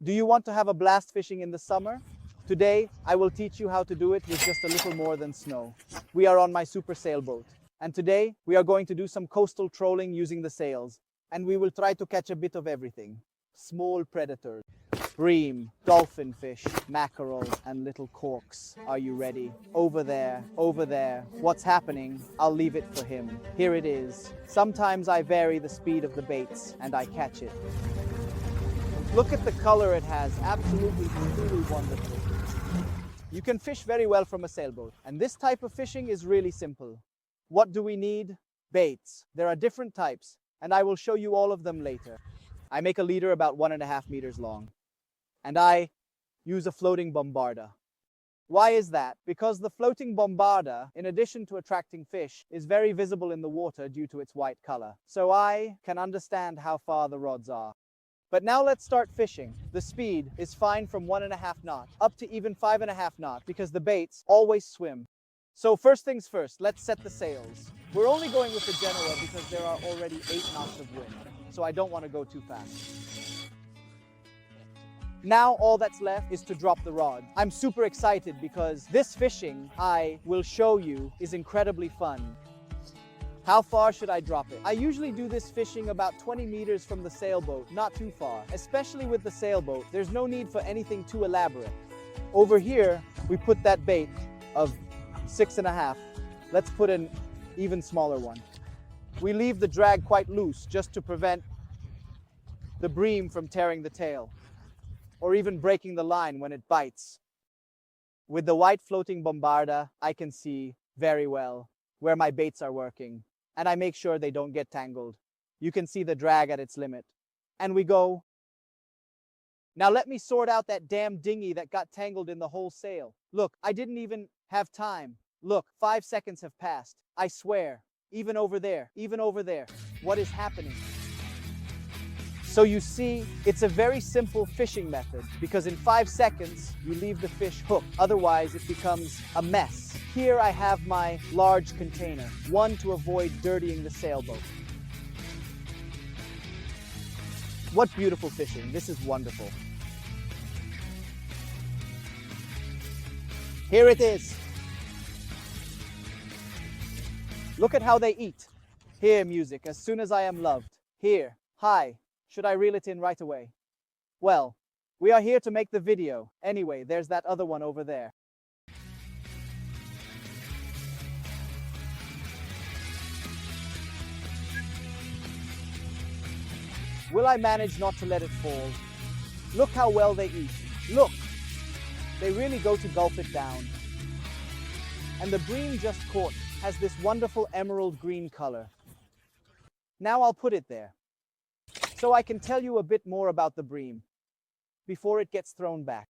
Do you want to have a blast fishing in the summer? Today, I will teach you how to do it with just a little more than snow. We are on my super sailboat, and today we are going to do some coastal trolling using the sails, and we will try to catch a bit of everything. Small predators, bream, dolphin fish, mackerel, and little corks. Are you ready? Over there, over there. What's happening? I'll leave it for him. Here it is. Sometimes I vary the speed of the baits, and I catch it. Look at the color it has, absolutely truly wonderful. You can fish very well from a sailboat, and this type of fishing is really simple. What do we need? Baits. There are different types, and I will show you all of them later. I make a leader about 1.5 meters long, and I use a floating bombarda. Why is that? Because the floating bombarda, in addition to attracting fish, is very visible in the water due to its white color. So I can understand how far the rods are. But now let's start fishing. The speed is fine from 1.5 knots up to even 5.5 knots because the baits always swim. So first things first, let's set the sails. We're only going with the Genoa because there are already 8 knots of wind, so I don't want to go too fast. Now all that's left is to drop the rod. I'm super excited because this fishing I will show you is incredibly fun. How far should I drop it? I usually do this fishing about 20 meters from the sailboat, not too far. Especially with the sailboat, there's no need for anything too elaborate. Over here, we put that bait of 6.5. Let's put an even smaller one. We leave the drag quite loose just to prevent the bream from tearing the tail or even breaking the line when it bites. With the white floating bombarda, I can see very well where my baits are working, and I make sure they don't get tangled. You can see the drag at its limit. And we go. Now let me sort out that damn dinghy that got tangled in the whole sail. Look, I didn't even have time. Look, 5 seconds have passed. I swear. Even over there. What is happening? So you see, it's a very simple fishing method because in 5 seconds, you leave the fish hooked. Otherwise, it becomes a mess. Here I have my large container, one to avoid dirtying the sailboat. What beautiful fishing. This is wonderful. Here it is. Look at how they eat. Here, music, as soon as I am loved. Here, hi. Should I reel it in right away? Well, we are here to make the video. Anyway, there's that other one over there. Will I manage not to let it fall? Look how well they eat. Look! They really go to gulp it down. And the bream just caught has this wonderful emerald green color. Now I'll put it there, so I can tell you a bit more about the bream before it gets thrown back.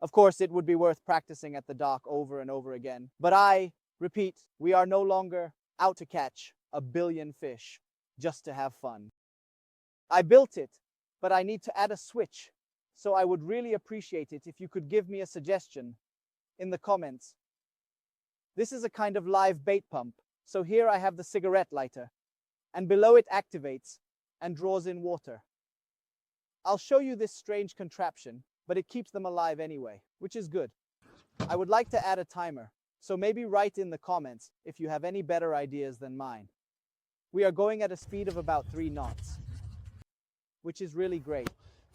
Of course, it would be worth practicing at the dock over and over again. But I repeat, we are no longer out to catch a billion fish just to have fun. I built it, but I need to add a switch. So I would really appreciate it if you could give me a suggestion in the comments. This is a kind of live bait pump. So here I have the cigarette lighter, and below it activates and draws in water. I'll show you this strange contraption, but it keeps them alive anyway, which is good. I would like to add a timer, so maybe write in the comments if you have any better ideas than mine. We are going at a speed of about 3 knots, which is really great.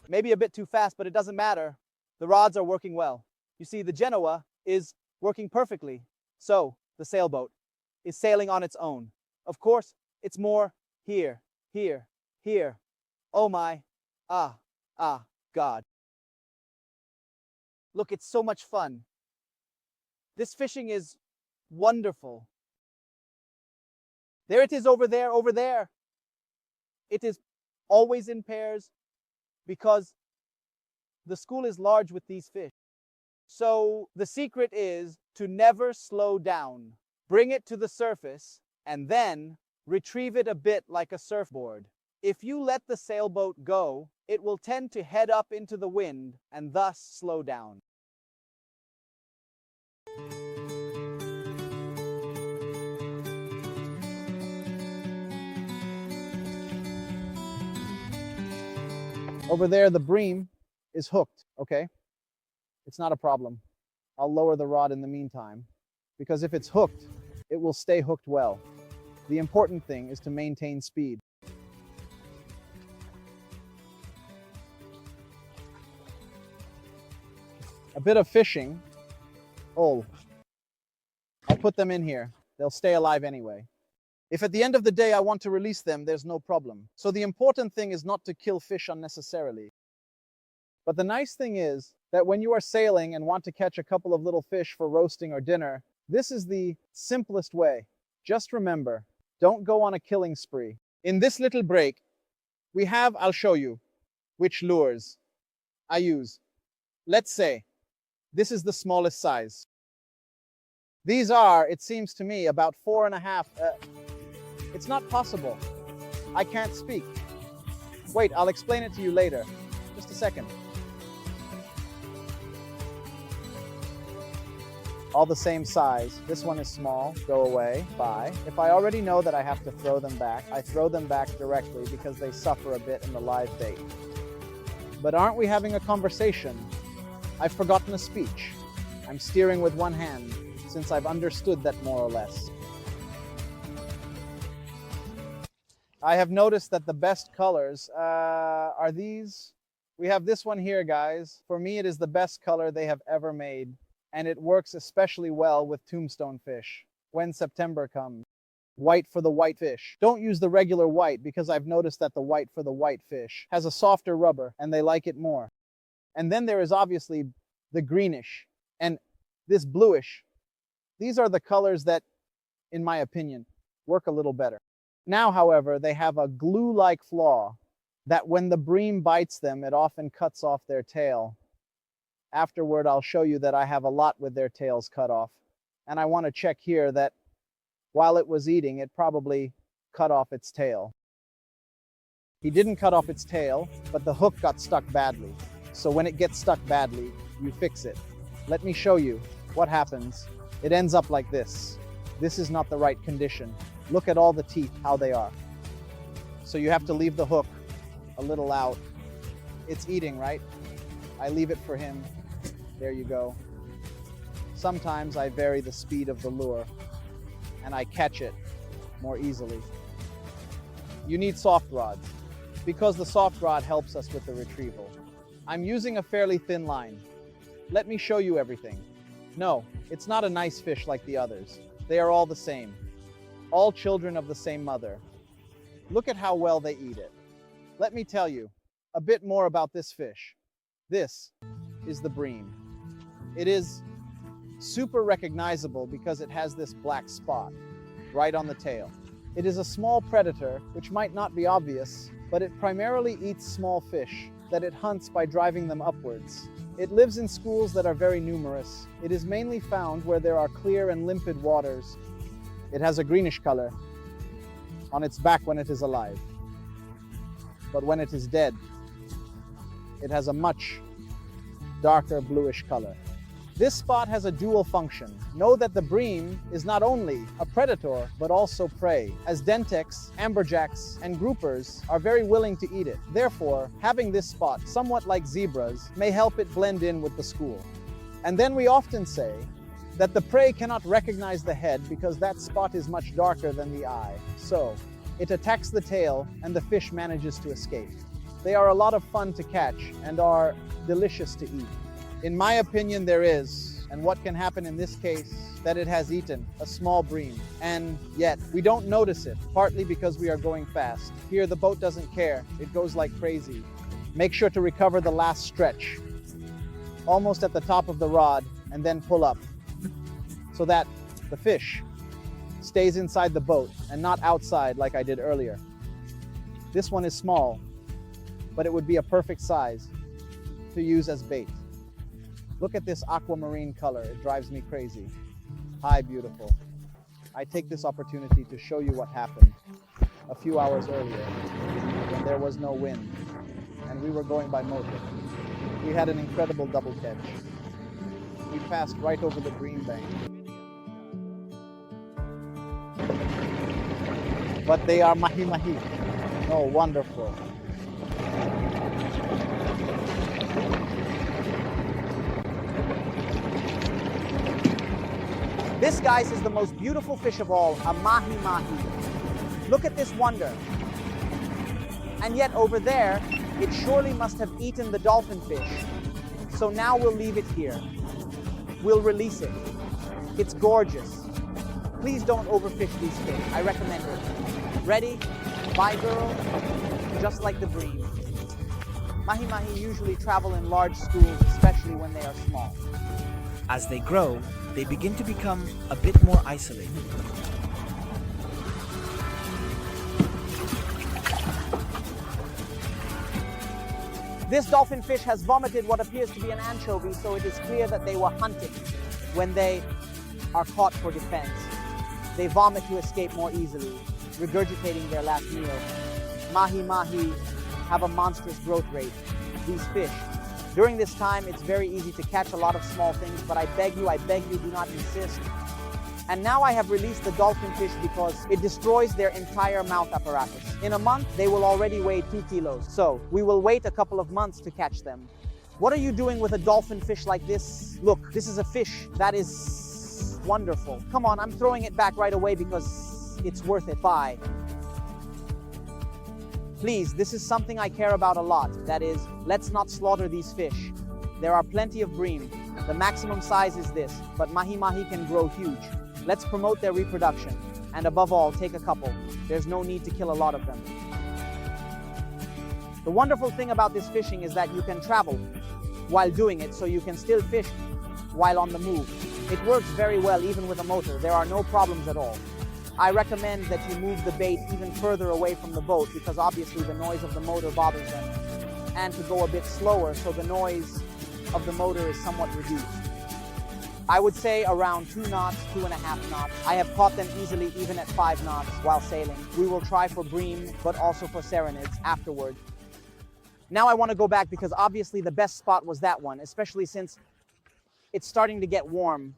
Maybe a bit too fast, but it doesn't matter. The rods are working well. You see, the Genoa is working perfectly. So, the sailboat is sailing on its own. Of course, it's more here. Oh my, God. Look, it's so much fun. This fishing is wonderful. There it is over there. It is always in pairs because the school is large with these fish. So the secret is to never slow down. Bring it to the surface and then retrieve it a bit like a surfboard. If you let the sailboat go, it will tend to head up into the wind and thus slow down. Over there, the bream is hooked, okay? It's not a problem. I'll lower the rod in the meantime, because if it's hooked, it will stay hooked well. The important thing is to maintain speed. A bit of fishing. Oh, I'll put them in here. They'll stay alive anyway. If at the end of the day I want to release them, there's no problem. So the important thing is not to kill fish unnecessarily. But the nice thing is that when you are sailing and want to catch a couple of little fish for roasting or dinner, this is the simplest way. Just remember, don't go on a killing spree. In this little break, I'll show you which lures I use. Let's say, this is the smallest size. These are, it seems to me, about 4.5. It's not possible. I can't speak. Wait, I'll explain it to you later. Just a second. All the same size. This one is small. Go away. Bye. If I already know that I have to throw them back, I throw them back directly because they suffer a bit in the live bait. But aren't we having a conversation? I've forgotten a speech. I'm steering with one hand, since I've understood that more or less. I have noticed that the best colors are these. We have this one here, guys. For me, it is the best color they have ever made, and it works especially well with tombstone fish when September comes. White for the white fish. Don't use the regular white because I've noticed that the white for the white fish has a softer rubber and they like it more. And then there is obviously the greenish and this bluish. These are the colors that, in my opinion, work a little better. Now, however, they have a glue-like flaw that when the bream bites them, it often cuts off their tail. Afterward, I'll show you that I have a lot with their tails cut off. And I want to check here that while it was eating, it probably cut off its tail. He didn't cut off its tail, but the hook got stuck badly. So when it gets stuck badly, you fix it. Let me show you what happens. It ends up like this. This is not the right condition. Look at all the teeth, how they are. So you have to leave the hook a little out. It's eating, right? I leave it for him. There you go. Sometimes I vary the speed of the lure and I catch it more easily. You need soft rods because the soft rod helps us with the retrieval. I'm using a fairly thin line. Let me show you everything. No, it's not a nice fish like the others. They are all the same. All children of the same mother. Look at how well they eat it. Let me tell you a bit more about this fish. This is the bream. It is super recognizable because it has this black spot right on the tail. It is a small predator, which might not be obvious, but it primarily eats small fish that it hunts by driving them upwards. It lives in schools that are very numerous. It is mainly found where there are clear and limpid waters. It has a greenish color on its back when it is alive. But when it is dead, it has a much darker bluish color. This spot has a dual function. Know that the bream is not only a predator, but also prey, as denticles, amberjacks, and groupers are very willing to eat it. Therefore, having this spot, somewhat like zebras, may help it blend in with the school. And then we often say that the prey cannot recognize the head because that spot is much darker than the eye. So, it attacks the tail and the fish manages to escape. They are a lot of fun to catch and are delicious to eat. In my opinion, there is, and what can happen in this case, that it has eaten a small bream, and yet we don't notice it, partly because we are going fast. Here, the boat doesn't care. It goes like crazy. Make sure to recover the last stretch, almost at the top of the rod, and then pull up, so that the fish stays inside the boat and not outside like I did earlier. This one is small, but it would be a perfect size to use as bait. Look at this aquamarine color. It drives me crazy. Hi, beautiful. I take this opportunity to show you what happened a few hours earlier when there was no wind and we were going by motor. We had an incredible double catch. We passed right over the Bream bank. But they are Mahi Mahi. Oh, wonderful. This, guys, is the most beautiful fish of all, a mahi. Look at this wonder. And yet over there, it surely must have eaten the dolphin fish. So now we'll leave it here. We'll release it. It's gorgeous. Please don't overfish these fish. I recommend it. Ready? Bye, girl. Just like the bream. Mahi usually travel in large schools, especially when they are small. As they grow, they begin to become a bit more isolated. This dolphin fish has vomited what appears to be an anchovy, so it is clear that they were hunting when they are caught for defense. They vomit to escape more easily, regurgitating their last meal. Mahi have a monstrous growth rate. These fish. During this time, it's very easy to catch a lot of small things, but I beg you, do not insist. And now I have released the dolphin fish because it destroys their entire mouth apparatus. In a month, they will already weigh 2 kilos. So we will wait a couple of months to catch them. What are you doing with a dolphin fish like this? Look, this is a fish that is wonderful. Come on, I'm throwing it back right away because it's worth it. Bye. Please, this is something I care about a lot. That is, let's not slaughter these fish. There are plenty of bream. The maximum size is this, but mahi can grow huge. Let's promote their reproduction. And above all, take a couple. There's no need to kill a lot of them. The wonderful thing about this fishing is that you can travel while doing it, so you can still fish while on the move. It works very well even with a motor. There are no problems at all. I recommend that you move the bait even further away from the boat because obviously the noise of the motor bothers them, and to go a bit slower so the noise of the motor is somewhat reduced. I would say around 2 knots, 2.5 knots. I have caught them easily even at 5 knots while sailing. We will try for bream, but also for serenids afterward. Now I want to go back because obviously the best spot was that one, especially since it's starting to get warm.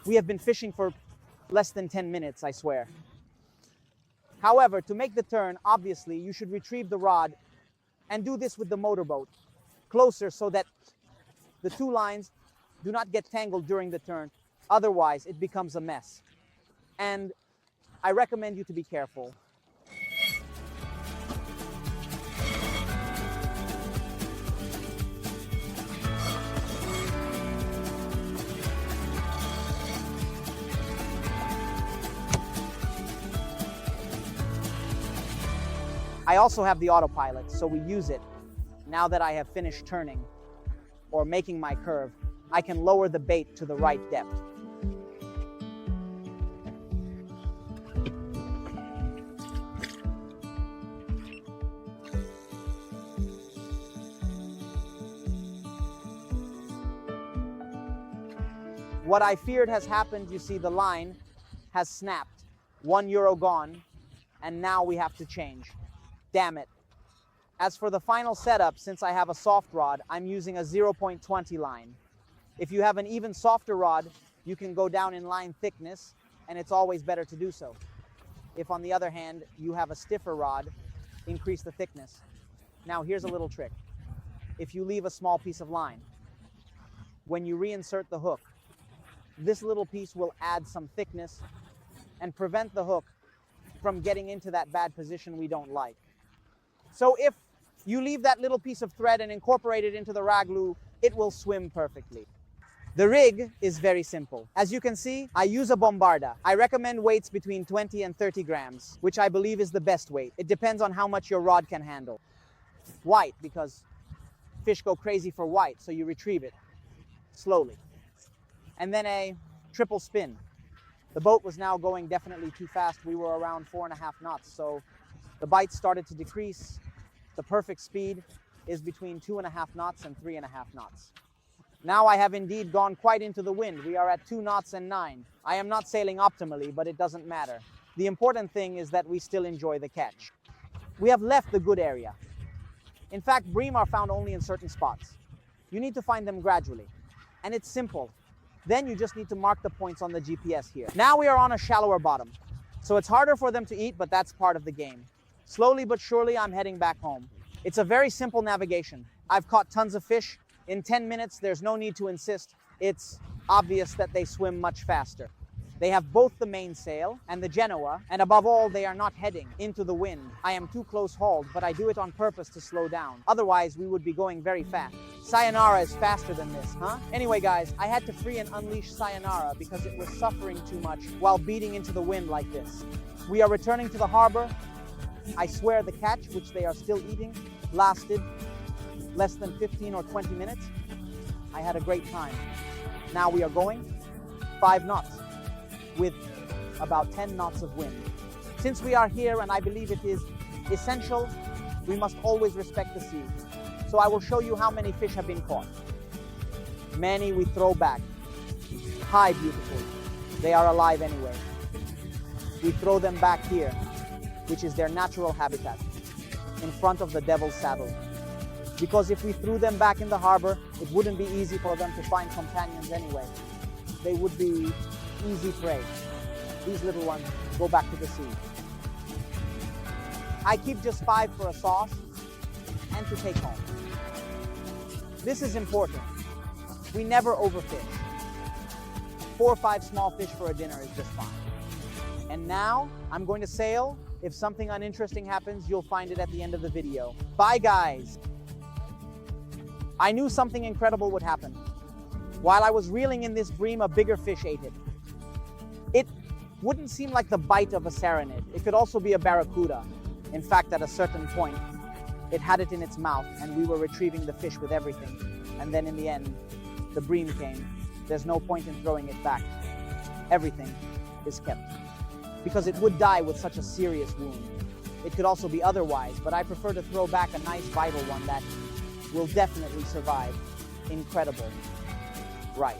We have been fishing for less than 10 minutes, I swear. However, to make the turn, obviously, you should retrieve the rod and do this with the motorboat closer so that the 2 lines do not get tangled during the turn. Otherwise, it becomes a mess. And I recommend you to be careful. I also have the autopilot, so we use it. Now that I have finished turning or making my curve, I can lower the bait to the right depth. What I feared has happened. You see, the line has snapped. €1 gone, and now we have to change. Damn it. As for the final setup, since I have a soft rod, I'm using a 0.20 line. If you have an even softer rod, you can go down in line thickness, and it's always better to do so. If, on the other hand, you have a stiffer rod, increase the thickness. Now, here's a little trick. If you leave a small piece of line, when you reinsert the hook, this little piece will add some thickness and prevent the hook from getting into that bad position we don't like. So if you leave that little piece of thread and incorporate it into the Raglou, it will swim perfectly. The rig is very simple. As you can see, I use a bombarda. I recommend weights between 20 and 30 grams, which I believe is the best weight. It depends on how much your rod can handle. White, because fish go crazy for white, so you retrieve it slowly. And then a triple spin. The boat was now going definitely too fast. We were around 4.5 knots, so the bites started to decrease. The perfect speed is between 2.5 knots and 3.5 knots. Now I have indeed gone quite into the wind. We are at 2 knots and 9. I am not sailing optimally, but it doesn't matter. The important thing is that we still enjoy the catch. We have left the good area. In fact, bream are found only in certain spots. You need to find them gradually. And it's simple. Then you just need to mark the points on the GPS here. Now we are on a shallower bottom. So it's harder for them to eat, but that's part of the game. Slowly but surely, I'm heading back home. It's a very simple navigation. I've caught tons of fish. In 10 minutes, there's no need to insist. It's obvious that they swim much faster. They have both the mainsail and the Genoa, and above all, they are not heading into the wind. I am too close hauled, but I do it on purpose to slow down. Otherwise, we would be going very fast. Sayonara is faster than this, huh? Anyway, guys, I had to free and unleash Sayonara because it was suffering too much while beating into the wind like this. We are returning to the harbor. I swear the catch, which they are still eating, lasted less than 15 or 20 minutes. I had a great time. Now we are going 5 knots. With about 10 knots of wind. Since we are here and I believe it is essential, we must always respect the sea. So I will show you how many fish have been caught. Many we throw back. Hi, beautiful. They are alive anyway. We throw them back here, which is their natural habitat, in front of the devil's saddle. Because if we threw them back in the harbor, it wouldn't be easy for them to find companions anyway. They would be easy prey. These little ones go back to the sea. I keep just 5 for a sauce and to take home. This is important. We never overfish. 4 or 5 small fish for a dinner is just fine. And now I'm going to sail. If something uninteresting happens, you'll find it at the end of the video. Bye, guys. I knew something incredible would happen. While I was reeling in this bream, a bigger fish ate it. It wouldn't seem like the bite of a saranid. It could also be a barracuda. In fact, at a certain point, it had it in its mouth and we were retrieving the fish with everything. And then in the end, the bream came. There's no point in throwing it back. Everything is kept. Because it would die with such a serious wound. It could also be otherwise, but I prefer to throw back a nice vital one that will definitely survive. Incredible. Right.